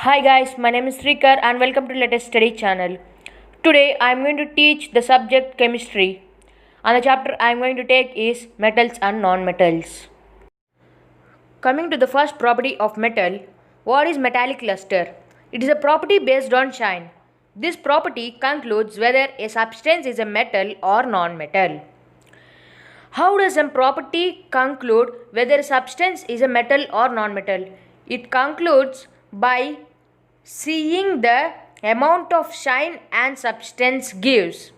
Hi guys, my name is Srikar and welcome to Latest Study channel. Today I am going to teach the subject chemistry and the chapter I am going to take is metals and non-metals. Coming to the first property of metal, what is metallic luster? It is a property based on shine. This property concludes whether a substance is a metal or non-metal. How does a property conclude whether a substance is a metal or non-metal? It concludes by seeing the amount of shine and substance gives.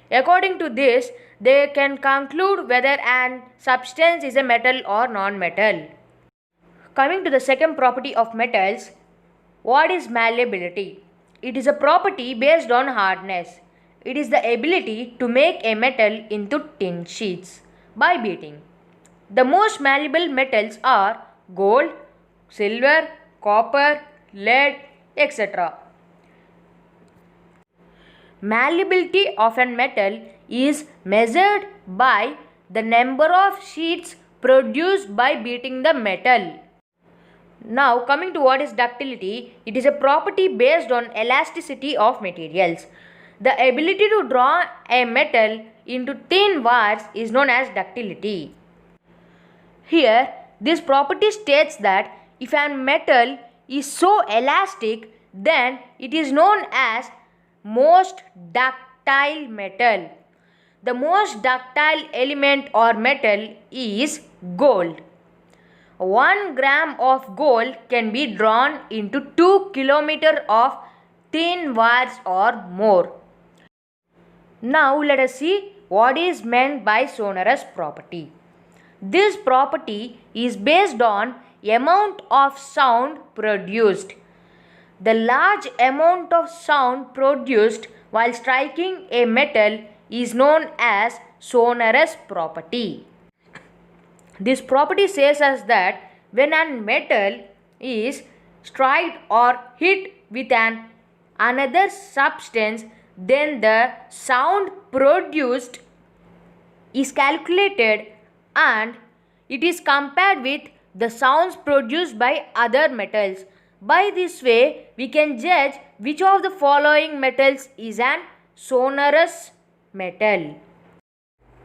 According to this, they can conclude whether an substance is a metal or non-metal. Coming to the second property of metals, what is malleability? It is a property based on hardness. It is the ability to make a metal into thin sheets by beating. The most malleable metals are gold, silver, copper, lead, etc. Malleability of a metal is measured by the number of sheets produced by beating the metal. Now coming to what is ductility, it is a property based on elasticity of materials. The ability to draw a metal into thin wires is known as ductility. Here, this property states that if a metal is so elastic, then it is known as most ductile metal. The most ductile element or metal is gold. 1 gram of gold can be drawn into 2 kilometers of thin wires or more. Now let us see what is meant by sonorous property. This property is based on amount of sound produced. The large amount of sound produced while striking a metal is known as sonorous property. This property says us that when a metal is struck or hit with another substance, then the sound produced is calculated and it is compared with the sounds produced by other metals. By this way, we can judge which of the following metals is an sonorous metal.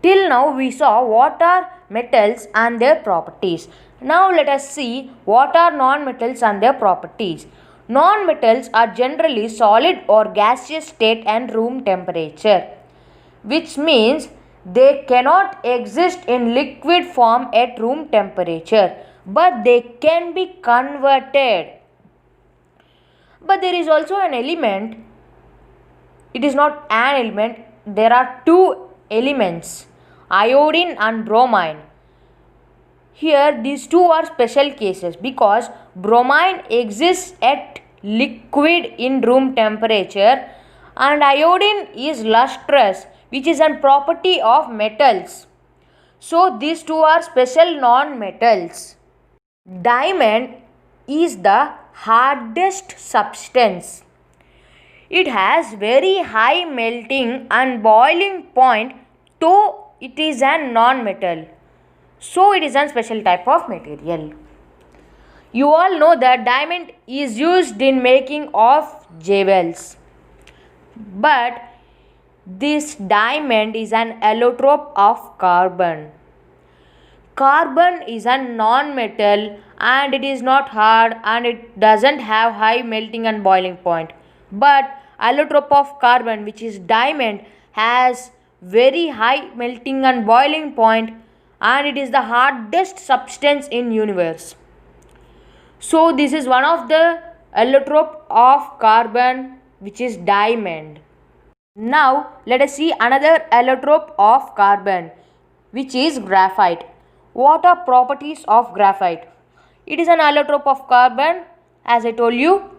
Till now we saw what are metals and their properties. Now let us see what are non-metals and their properties. Non-metals are generally solid or gaseous state and room temperature, which means they cannot exist in liquid form at room temperature, but they can be converted. But there is also an element. It is not an element. There are two elements, iodine and bromine. Here these two are special cases because bromine exists at liquid in room temperature and iodine is lustrous, which is a property of metals. So these two are special non-metals. Diamond is the hardest substance. It has very high melting and boiling point, though it is a non-metal. So it is a special type of material. You all know that diamond is used in making of jewels. But this diamond is an allotrope of carbon. Carbon is a non-metal and it is not hard and it doesn't have high melting and boiling point. But allotrope of carbon, which is diamond, has very high melting and boiling point and it is the hardest substance in universe. So this is one of the allotrope of carbon, which is diamond. Now let us see another allotrope of carbon, which is graphite. What are properties of graphite? It is an allotrope of carbon. As I told you,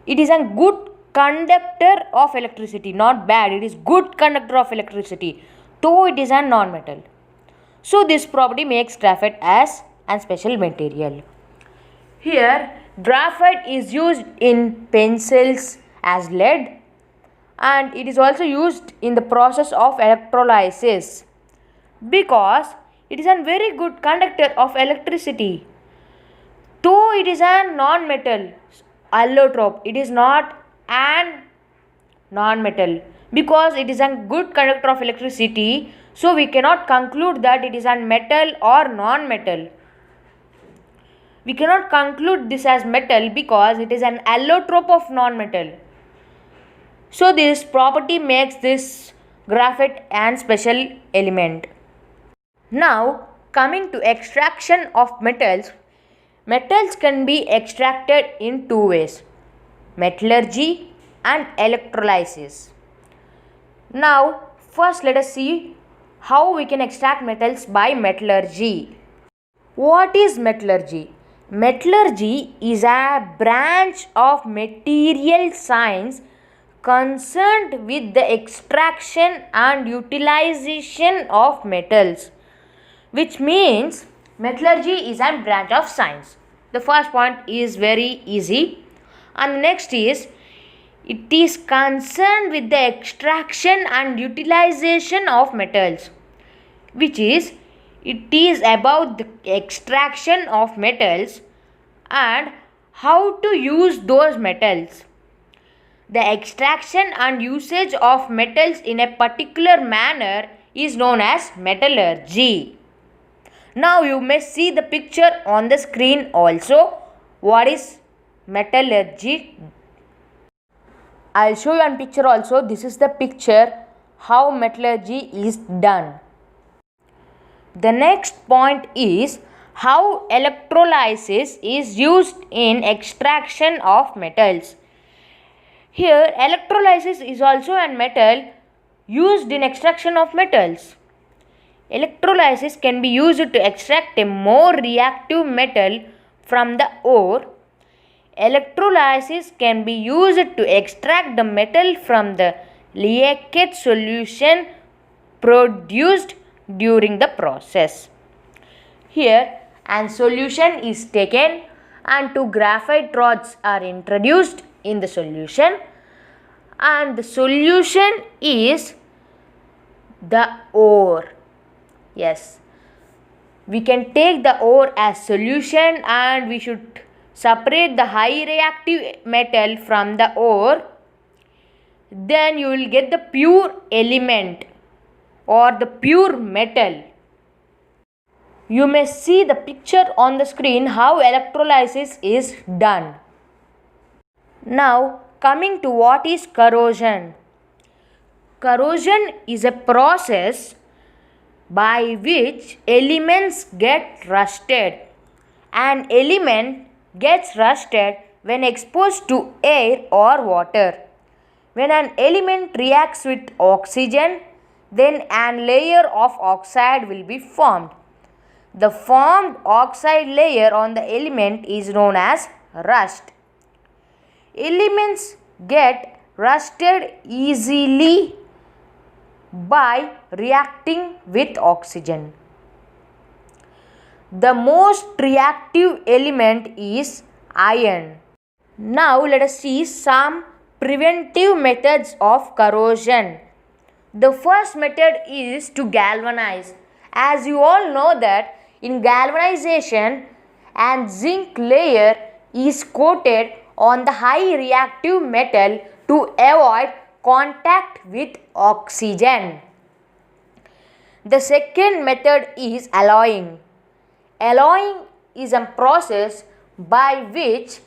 it is a good conductor of electricity, not bad. It is good conductor of electricity, though it is a non-metal. So this property makes graphite as a special material. Here graphite is used in pencils as lead and it is also used in the process of electrolysis because it is a very good conductor of electricity, though it is a non-metal. allotrope. It is not an non-metal because it is a good conductor of electricity. So we cannot conclude that it is a metal or non-metal. We cannot conclude this as metal because it is an allotrope of non-metal. So this property makes this graphite an special element. Now coming to extraction of metals. Metals can be extracted in two ways: metallurgy and electrolysis. Now first let us see how we can extract metals by metallurgy. What is metallurgy? Metallurgy is a branch of material science concerned with the extraction and utilization of metals, which means metallurgy is a branch of science. The first point is very easy, and the next is it is concerned with the extraction and utilization of metals, which is it is about the extraction of metals and how to use those metals. The extraction and usage of metals in a particular manner is known as metallurgy. Now you may see the picture on the screen also. What is metallurgy? I'll show you on picture also. This is the picture how metallurgy is done. The next point is how electrolysis is used in extraction of metals. Here electrolysis is also a method used in extraction of metals. Electrolysis can be used to extract a more reactive metal from the ore. Electrolysis can be used to extract the metal from the liquid solution produced during the process. Here a solution is taken and two graphite rods are introduced in the solution, and the solution is the ore. Yes, we can take the ore as solution and we should separate the high reactive metal from the ore. Then you will get the pure element or the pure metal. You may see the picture on the screen how electrolysis is done. Now coming to what is corrosion. Corrosion is a process by which elements get rusted. An element gets rusted when exposed to air or water. When an element reacts with oxygen, then a layer of oxide will be formed. The formed oxide layer on the element is known as rust. Elements get rusted easily by reacting with oxygen. The most reactive element is iron. Now let us see some preventive methods of corrosion. The first method is to galvanize. As you all know that in galvanization, a zinc layer is coated on the high reactive metal to avoid contact with oxygen. The second method is alloying. Alloying is a process by which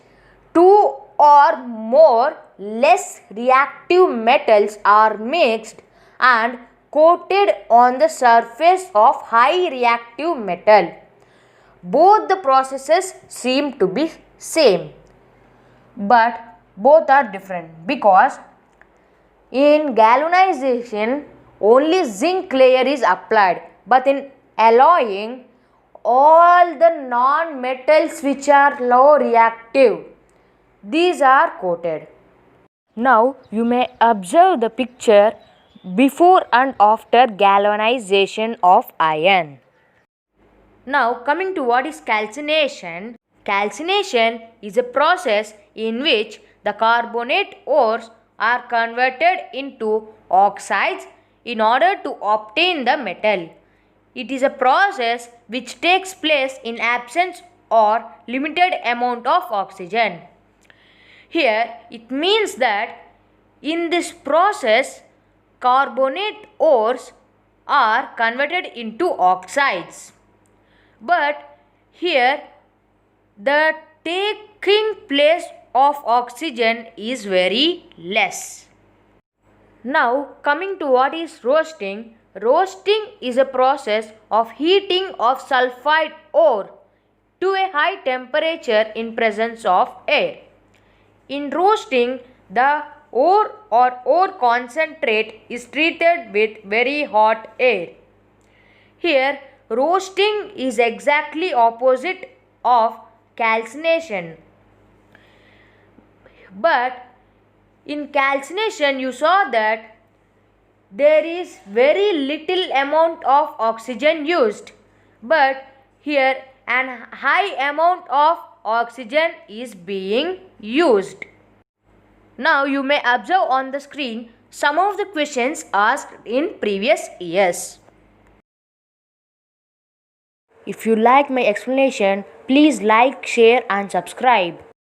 two or more less reactive metals are mixed and coated on the surface of high reactive metal. Both the processes seem to be same, but both are different because in galvanization only zinc layer is applied, but in alloying all the non-metals which are low reactive, these are coated. Now you may observe the picture before and after galvanization of iron. Now coming to what is calcination. Calcination is a process in which the carbonate ores are converted into oxides in order to obtain the metal. It is a process which takes place in absence or limited amount of oxygen. Here it means that in this process carbonate ores are converted into oxides. But here the taking place of oxygen is very less. Now coming to what is roasting. Roasting is a process of heating of sulfide ore to a high temperature in presence of air. In roasting, the ore or ore concentrate is treated with very hot air. Here, roasting is exactly opposite of calcination. But in calcination, you saw that there is very little amount of oxygen used. But here, an high amount of oxygen is being used. Now you may observe on the screen some of the questions asked in previous years. If you like my explanation, please like, share and subscribe.